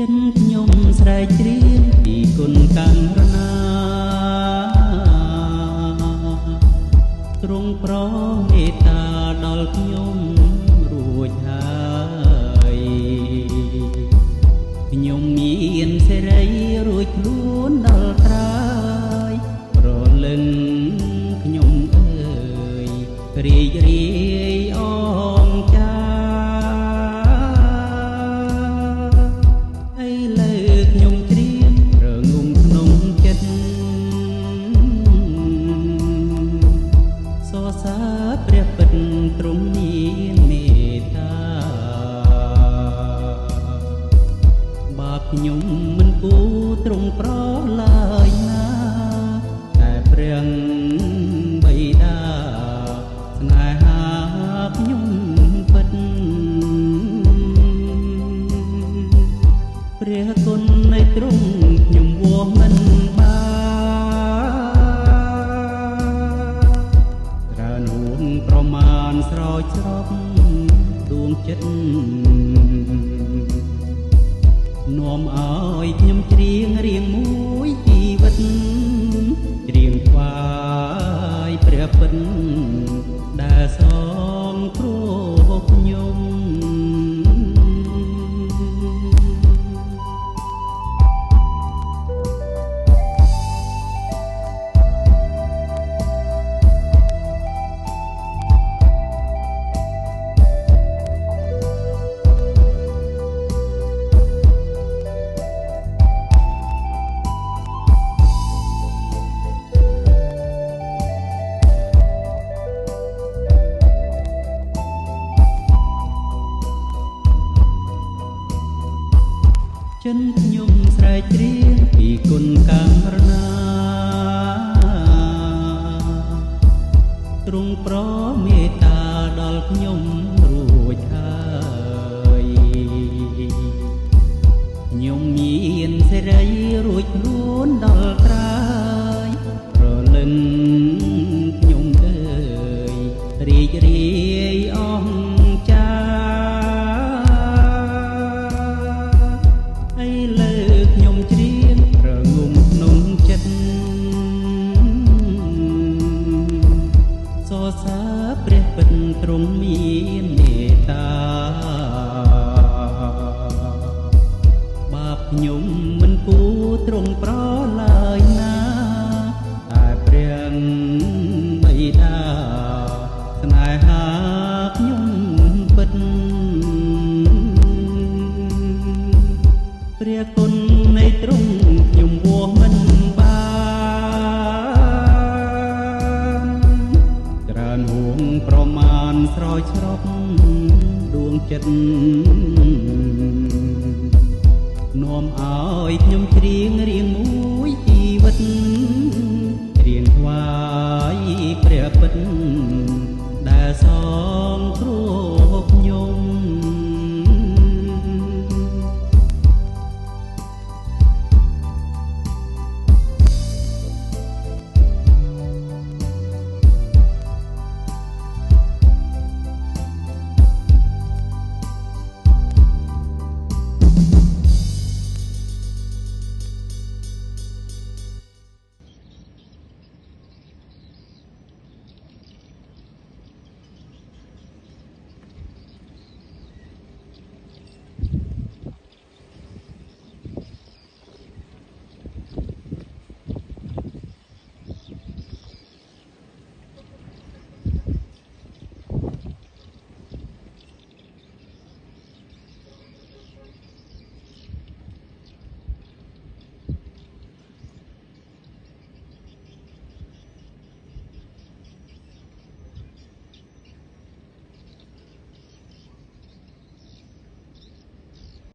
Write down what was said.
ចិនខ្ញុំស្រែកច្រៀងពីគុណកម្មរណាទ្រង់ប្រមេត្តាដល់ខ្ញុំរួចហើយខ្ញុំមានសេរីរួចខ្លួនដល់ត្រើយប្រលឹងខ្ញុំអើយរីករាយអងចាព្រះពិតទ្រង់មានមេត្តាបាបខ្ញុំមិនគួរទ្រង់ប្រឡើយណាតែព្រះបិតាស្នេហាខ្ញុំពិតព្រះគុណនៃទ្រង់ខ្ញុំវាស់មិនប្រមាណស្រោចស្រពដួងចិត្តនាំឲ្យខ្ញុំច្រៀងរៀងមួយជីវិតច្រៀងថ្វាយព្រះពិតដែលសងគ្រោះខ្ញុំចិនខ្ញុំស្រែកច្រៀងពីគុណកម្មរណាទ្រង់ប្រមេត្តាដល់ខ្ញុំរួចហើយខ្ញុំមានសេរីរួចខ្លួនដល់ត្រើយប្រលឹងខ្ញុំអើយរីករាយអងចាព្រះពិតទ្រង់មានមេត្តាបាបខ្ញុំមិនគួរទ្រង់ប្រឡើយណាតែព្រះបិតាស្នេហាខ្ញុំពិតព្រះគុណនៃទ្រង់ខ្ញុំវាស់មិនប្រមាណស្រោចស្រពដួងចិត្តនាំឲ្យខ្ញុំច្រៀងរៀងមួយជីវិតច្រៀងថ្វាយព្រះពិតដែលសងគ្រោះ